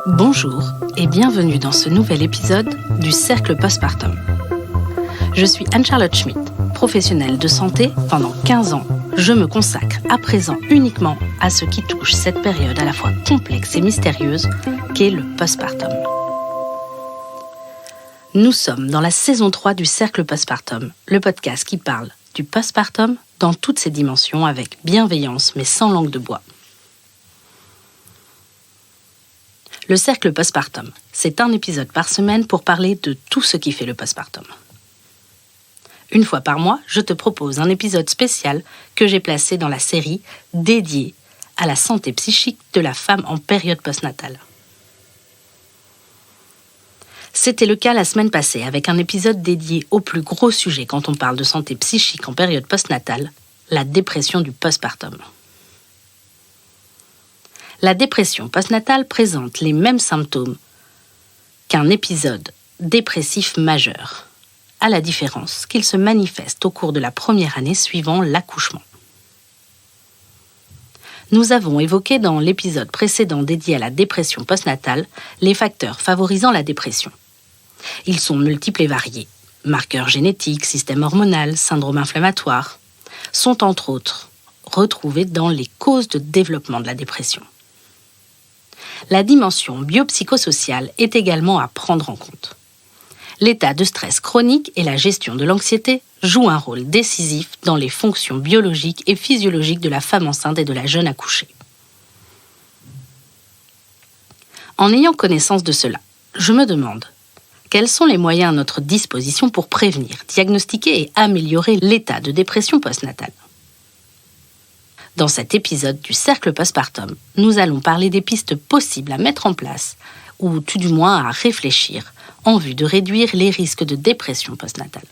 Bonjour et bienvenue dans ce nouvel épisode du Cercle Postpartum. Je suis Anne-Charlotte Schmitt, professionnelle de santé. Pendant 15 ans, je me consacre à présent uniquement à ce qui touche cette période à la fois complexe et mystérieuse qu'est le postpartum. Nous sommes dans la saison 3 du Cercle Postpartum, le podcast qui parle du postpartum dans toutes ses dimensions avec bienveillance mais sans langue de bois. Le Cercle Postpartum, c'est un épisode par semaine pour parler de tout ce qui fait le postpartum. Une fois par mois, je te propose un épisode spécial que j'ai placé dans la série dédiée à la santé psychique de la femme en période postnatale. C'était le cas la semaine passée avec un épisode dédié au plus gros sujet quand on parle de santé psychique en période postnatale, la dépression du postpartum. La dépression postnatale présente les mêmes symptômes qu'un épisode dépressif majeur, à la différence qu'il se manifeste au cours de la première année suivant l'accouchement. Nous avons évoqué dans l'épisode précédent dédié à la dépression postnatale les facteurs favorisant la dépression. Ils sont multiples et variés. Marqueurs génétiques, système hormonal, syndrome inflammatoire sont entre autres retrouvés dans les causes de développement de la dépression. La dimension biopsychosociale est également à prendre en compte. L'état de stress chronique et la gestion de l'anxiété jouent un rôle décisif dans les fonctions biologiques et physiologiques de la femme enceinte et de la jeune accouchée. En ayant connaissance de cela, je me demande quels sont les moyens à notre disposition pour prévenir, diagnostiquer et améliorer l'état de dépression postnatale. Dans cet épisode du Cercle Postpartum, nous allons parler des pistes possibles à mettre en place, ou tout du moins à réfléchir, en vue de réduire les risques de dépression postnatale.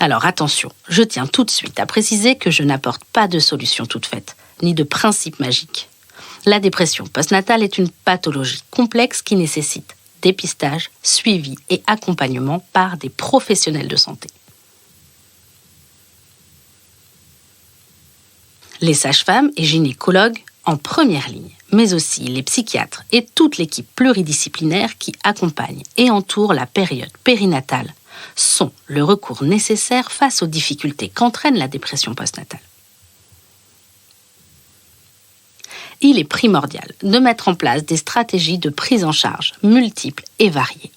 Alors attention, je tiens tout de suite à préciser que je n'apporte pas de solution toute faite, ni de principe magique. La dépression postnatale est une pathologie complexe qui nécessite dépistage, suivi et accompagnement par des professionnels de santé. Les sages-femmes et gynécologues en première ligne, mais aussi les psychiatres et toute l'équipe pluridisciplinaire qui accompagne et entoure la période périnatale sont le recours nécessaire face aux difficultés qu'entraîne la dépression postnatale. Il est primordial de mettre en place des stratégies de prise en charge multiples et variées.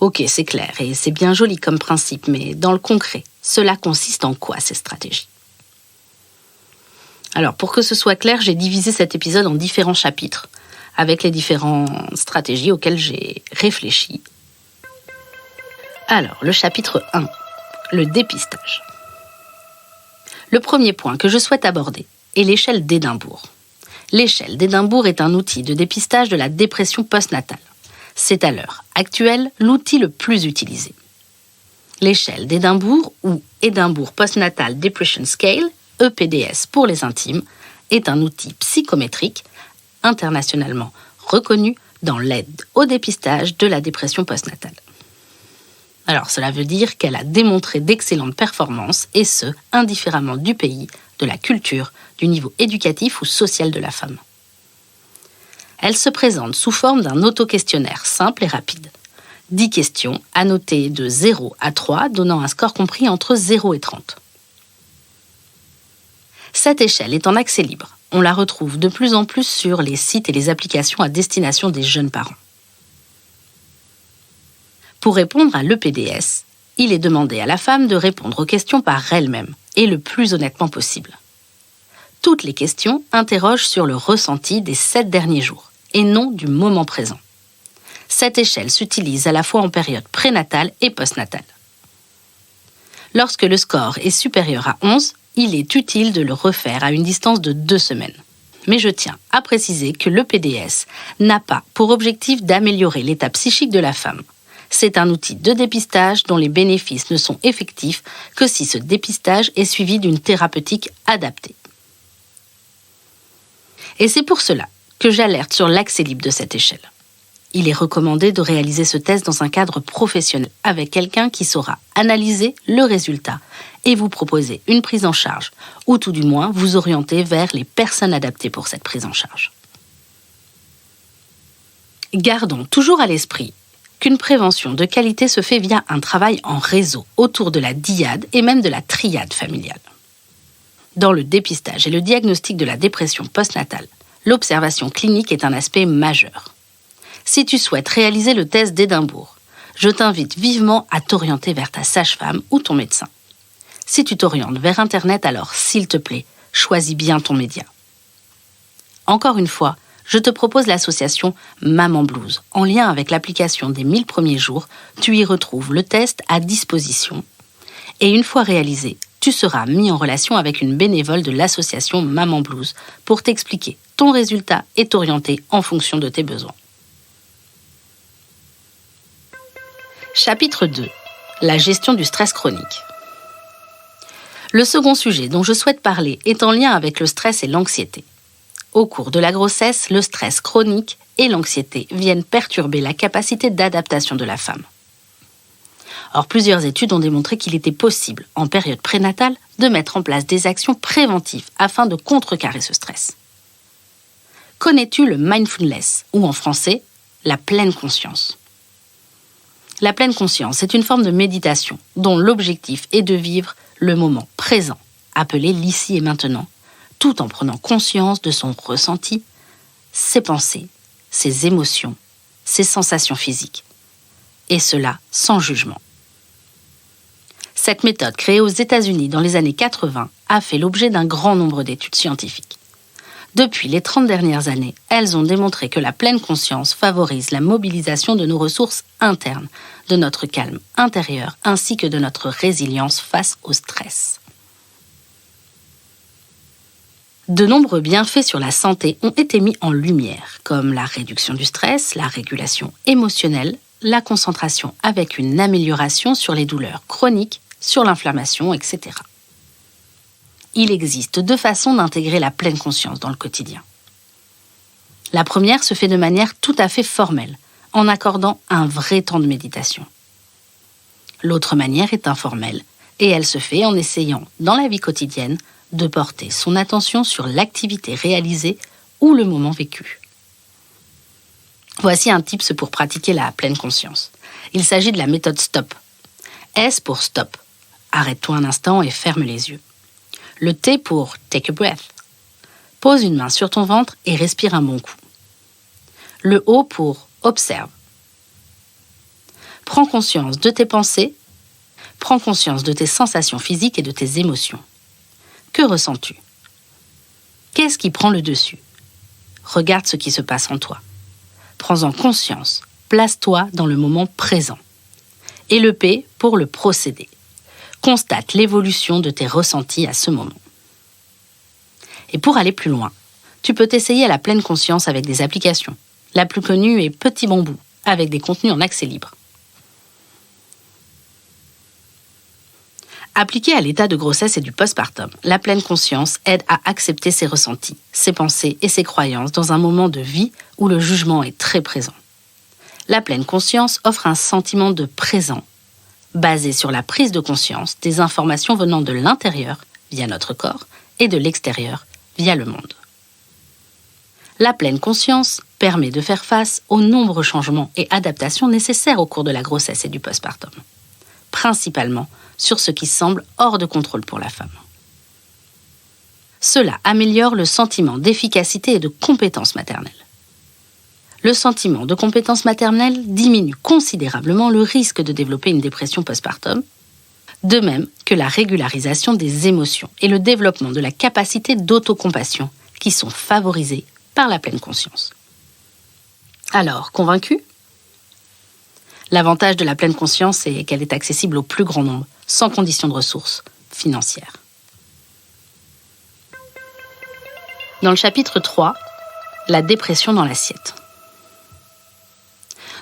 Ok, c'est clair et c'est bien joli comme principe, mais dans le concret, cela consiste en quoi ces stratégies ? Alors, pour que ce soit clair, j'ai divisé cet épisode en différents chapitres, avec les différentes stratégies auxquelles j'ai réfléchi. Alors, le chapitre 1, le dépistage. Le premier point que je souhaite aborder est l'échelle d'Édimbourg. L'échelle d'Édimbourg est un outil de dépistage de la dépression postnatale. C'est à l'heure actuelle l'outil le plus utilisé. L'échelle d'Édimbourg, ou Edinburgh Postnatal Depression Scale, EPDS pour les intimes, est un outil psychométrique internationalement reconnu dans l'aide au dépistage de la dépression postnatale. Alors, cela veut dire qu'elle a démontré d'excellentes performances, et ce, indifféremment du pays, de la culture, du niveau éducatif ou social de la femme. Elle se présente sous forme d'un auto-questionnaire simple et rapide. 10 questions à noter de 0 à 3, donnant un score compris entre 0 et 30. Cette échelle est en accès libre. On la retrouve de plus en plus sur les sites et les applications à destination des jeunes parents. Pour répondre à l'EPDS, il est demandé à la femme de répondre aux questions par elle-même et le plus honnêtement possible. Toutes les questions interrogent sur le ressenti des 7 derniers jours et non du moment présent. Cette échelle s'utilise à la fois en période prénatale et postnatale. Lorsque le score est supérieur à 11, il est utile de le refaire à une distance de 2 semaines. Mais je tiens à préciser que l'EPDS n'a pas pour objectif d'améliorer l'état psychique de la femme. C'est un outil de dépistage dont les bénéfices ne sont effectifs que si ce dépistage est suivi d'une thérapeutique adaptée. Et c'est pour cela que j'alerte sur l'accès libre de cette échelle. Il est recommandé de réaliser ce test dans un cadre professionnel avec quelqu'un qui saura analyser le résultat et vous proposer une prise en charge, ou tout du moins vous orienter vers les personnes adaptées pour cette prise en charge. Gardons toujours à l'esprit qu'une prévention de qualité se fait via un travail en réseau autour de la dyade et même de la triade familiale. Dans le dépistage et le diagnostic de la dépression postnatale, l'observation clinique est un aspect majeur. Si tu souhaites réaliser le test d'Édimbourg, je t'invite vivement à t'orienter vers ta sage-femme ou ton médecin. Si tu t'orientes vers Internet, alors s'il te plaît, choisis bien ton média. Encore une fois, je te propose l'association Maman Blues. En lien avec l'application des 1000 premiers jours, tu y retrouves le test à disposition. Et une fois réalisé, tu seras mis en relation avec une bénévole de l'association Maman Blues pour t'expliquer ton résultat et t'orienter en fonction de tes besoins. Chapitre 2. La gestion du stress chronique. Le second sujet dont je souhaite parler est en lien avec le stress et l'anxiété. Au cours de la grossesse, le stress chronique et l'anxiété viennent perturber la capacité d'adaptation de la femme. Or, plusieurs études ont démontré qu'il était possible, en période prénatale, de mettre en place des actions préventives afin de contrecarrer ce stress. Connais-tu le mindfulness, ou en français, la pleine conscience ? La pleine conscience est une forme de méditation dont l'objectif est de vivre le moment présent, appelé l'ici et maintenant, tout en prenant conscience de son ressenti, ses pensées, ses émotions, ses sensations physiques. Et cela sans jugement. Cette méthode, créée aux États-Unis dans les années 80, a fait l'objet d'un grand nombre d'études scientifiques. Depuis les 30 dernières années, elles ont démontré que la pleine conscience favorise la mobilisation de nos ressources internes, de notre calme intérieur ainsi que de notre résilience face au stress. De nombreux bienfaits sur la santé ont été mis en lumière, comme la réduction du stress, la régulation émotionnelle, la concentration avec une amélioration sur les douleurs chroniques, sur l'inflammation, etc. Il existe 2 façons d'intégrer la pleine conscience dans le quotidien. La première se fait de manière tout à fait formelle, en accordant un vrai temps de méditation. L'autre manière est informelle, et elle se fait en essayant, dans la vie quotidienne, de porter son attention sur l'activité réalisée ou le moment vécu. Voici un tips pour pratiquer la pleine conscience. Il s'agit de la méthode STOP. S pour stop. Arrête-toi un instant et ferme les yeux. Le T pour take a breath. Pose une main sur ton ventre et respire un bon coup. Le O pour observe. Prends conscience de tes pensées, prends conscience de tes sensations physiques et de tes émotions. Que ressens-tu ? Qu'est-ce qui prend le dessus ? Regarde ce qui se passe en toi. Prends-en conscience, place-toi dans le moment présent. Et le P pour le procédé. Constate l'évolution de tes ressentis à ce moment. Et pour aller plus loin, tu peux t'essayer à la pleine conscience avec des applications. La plus connue est Petit Bambou, avec des contenus en accès libre. Appliquée à l'état de grossesse et du postpartum, la pleine conscience aide à accepter ses ressentis, ses pensées et ses croyances dans un moment de vie où le jugement est très présent. La pleine conscience offre un sentiment de présent, basé sur la prise de conscience des informations venant de l'intérieur, via notre corps, et de l'extérieur, via le monde. La pleine conscience permet de faire face aux nombreux changements et adaptations nécessaires au cours de la grossesse et du postpartum, principalement sur ce qui semble hors de contrôle pour la femme. Cela améliore le sentiment d'efficacité et de compétence maternelle. Le sentiment de compétence maternelle diminue considérablement le risque de développer une dépression postpartum, de même que la régularisation des émotions et le développement de la capacité d'autocompassion qui sont favorisés par la pleine conscience. Alors, convaincu ? L'avantage de la pleine conscience est qu'elle est accessible au plus grand nombre, sans condition de ressources financières. Dans le chapitre 3, la dépression dans l'assiette.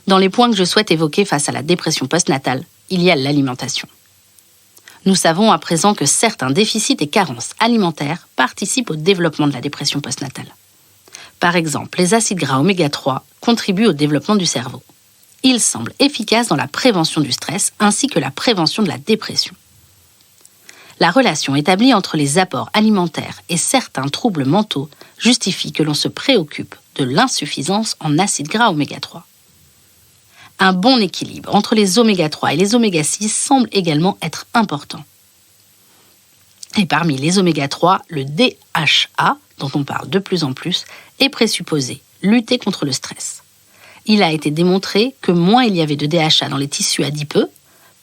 Dans les points que je souhaite évoquer face à la dépression postnatale, il y a l'alimentation. Nous savons à présent que certains déficits et carences alimentaires participent au développement de la dépression postnatale. Par exemple, les acides gras oméga 3 contribuent au développement du cerveau. Ils semblent efficaces dans la prévention du stress ainsi que la prévention de la dépression. La relation établie entre les apports alimentaires et certains troubles mentaux justifie que l'on se préoccupe de l'insuffisance en acides gras oméga 3. Un bon équilibre entre les oméga 3 et les oméga 6 semble également être important. Et parmi les oméga 3, le DHA, dont on parle de plus en plus, est présupposé lutter contre le stress. Il a été démontré que moins il y avait de DHA dans les tissus adipeux,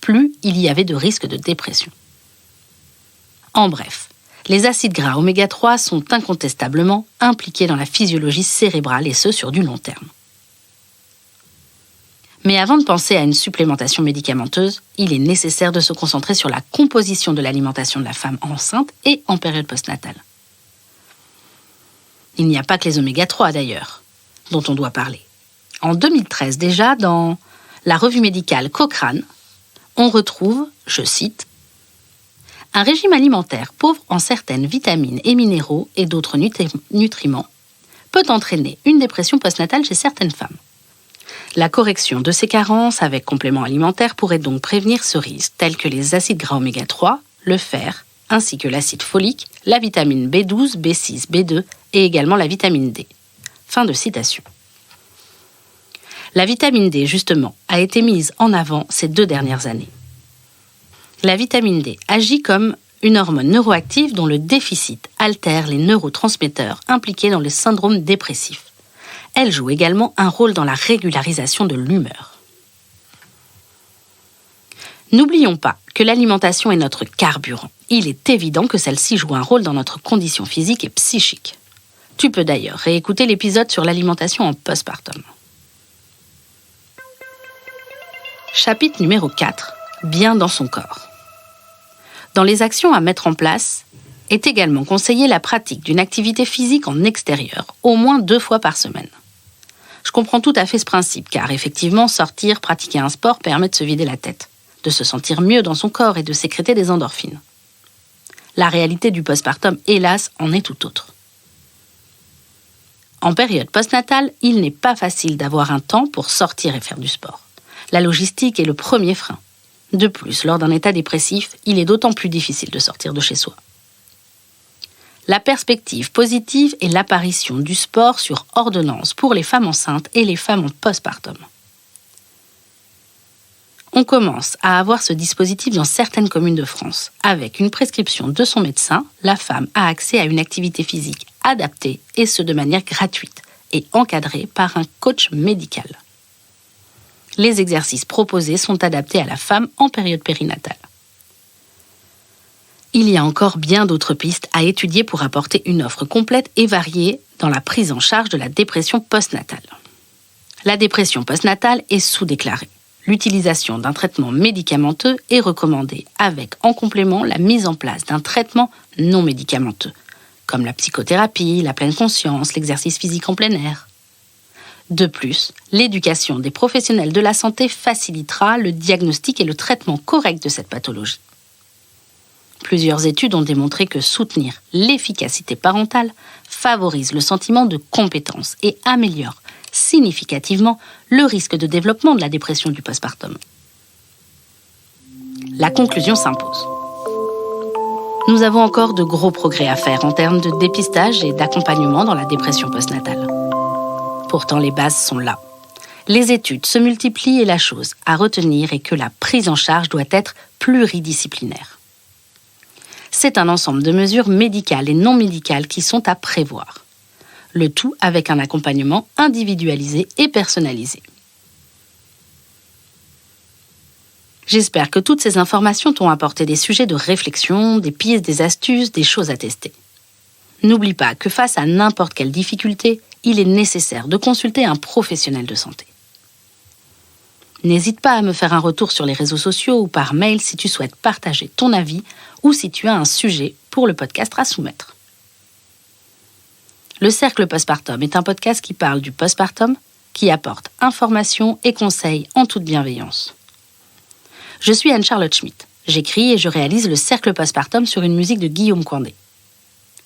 plus il y avait de risque de dépression. En bref, les acides gras oméga 3 sont incontestablement impliqués dans la physiologie cérébrale et ce sur du long terme. Mais avant de penser à une supplémentation médicamenteuse, il est nécessaire de se concentrer sur la composition de l'alimentation de la femme enceinte et en période postnatale. Il n'y a pas que les oméga 3 d'ailleurs, dont on doit parler. En 2013 déjà, dans la revue médicale Cochrane, on retrouve, je cite, « Un régime alimentaire pauvre en certaines vitamines et minéraux et d'autres nutriments peut entraîner une dépression postnatale chez certaines femmes. La correction de ces carences avec compléments alimentaires pourrait donc prévenir ce risque, tels que les acides gras oméga 3, le fer, ainsi que l'acide folique, la vitamine B12, B6, B2 et également la vitamine D. » Fin de citation. La vitamine D, justement, a été mise en avant ces 2 dernières années. La vitamine D agit comme une hormone neuroactive dont le déficit altère les neurotransmetteurs impliqués dans le syndrome dépressif. Elle joue également un rôle dans la régularisation de l'humeur. N'oublions pas que l'alimentation est notre carburant. Il est évident que celle-ci joue un rôle dans notre condition physique et psychique. Tu peux d'ailleurs réécouter l'épisode sur l'alimentation en postpartum. Chapitre numéro 4. Bien dans son corps. Dans les actions à mettre en place, est également conseillée la pratique d'une activité physique en extérieur, au moins 2 fois par semaine. Je comprends tout à fait ce principe, car effectivement, sortir, pratiquer un sport permet de se vider la tête, de se sentir mieux dans son corps et de sécréter des endorphines. La réalité du postpartum, hélas, en est tout autre. En période postnatale, il n'est pas facile d'avoir un temps pour sortir et faire du sport. La logistique est le premier frein. De plus, lors d'un état dépressif, il est d'autant plus difficile de sortir de chez soi. La perspective positive est l'apparition du sport sur ordonnance pour les femmes enceintes et les femmes en postpartum. On commence à avoir ce dispositif dans certaines communes de France. Avec une prescription de son médecin, la femme a accès à une activité physique adaptée et ce de manière gratuite et encadrée par un coach médical. Les exercices proposés sont adaptés à la femme en période périnatale. Il y a encore bien d'autres pistes à étudier pour apporter une offre complète et variée dans la prise en charge de la dépression postnatale. La dépression postnatale est sous-déclarée. L'utilisation d'un traitement médicamenteux est recommandée avec en complément la mise en place d'un traitement non médicamenteux, comme la psychothérapie, la pleine conscience, l'exercice physique en plein air. De plus, l'éducation des professionnels de la santé facilitera le diagnostic et le traitement correct de cette pathologie. Plusieurs études ont démontré que soutenir l'efficacité parentale favorise le sentiment de compétence et améliore significativement le risque de développement de la dépression du postpartum. La conclusion s'impose. Nous avons encore de gros progrès à faire en termes de dépistage et d'accompagnement dans la dépression postnatale. Pourtant, les bases sont là. Les études se multiplient et la chose à retenir est que la prise en charge doit être pluridisciplinaire. C'est un ensemble de mesures médicales et non médicales qui sont à prévoir. Le tout avec un accompagnement individualisé et personnalisé. J'espère que toutes ces informations t'ont apporté des sujets de réflexion, des pistes, des astuces, des choses à tester. N'oublie pas que face à n'importe quelle difficulté, il est nécessaire de consulter un professionnel de santé. N'hésite pas à me faire un retour sur les réseaux sociaux ou par mail si tu souhaites partager ton avis ou si tu as un sujet pour le podcast à soumettre. Le Cercle Postpartum est un podcast qui parle du postpartum, qui apporte informations et conseils en toute bienveillance. Je suis Anne-Charlotte Schmitt. J'écris et je réalise le Cercle Postpartum sur une musique de Guillaume Coindé.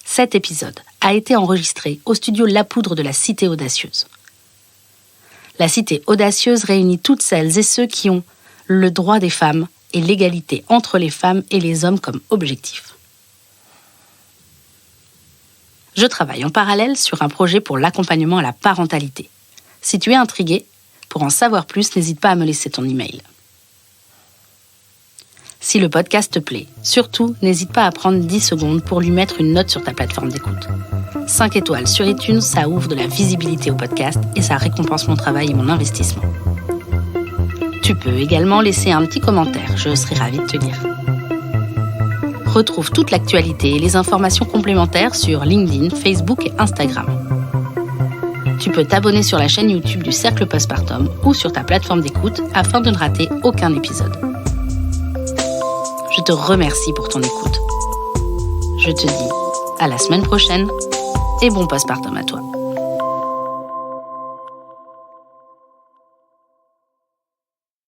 Cet épisode a été enregistré au studio La Poudre de la Cité Audacieuse. La Cité Audacieuse réunit toutes celles et ceux qui ont le droit des femmes et l'égalité entre les femmes et les hommes comme objectif. Je travaille en parallèle sur un projet pour l'accompagnement à la parentalité. Si tu es intrigué, pour en savoir plus, n'hésite pas à me laisser ton email. Si le podcast te plaît, surtout, n'hésite pas à prendre 10 secondes pour lui mettre une note sur ta plateforme d'écoute. 5 étoiles sur iTunes, ça ouvre de la visibilité au podcast et ça récompense mon travail et mon investissement. Tu peux également laisser un petit commentaire, je serai ravie de te lire. Retrouve toute l'actualité et les informations complémentaires sur LinkedIn, Facebook et Instagram. Tu peux t'abonner sur la chaîne YouTube du Cercle Postpartum ou sur ta plateforme d'écoute afin de ne rater aucun épisode. Je te remercie pour ton écoute. Je te dis à la semaine prochaine et bon postpartum à toi.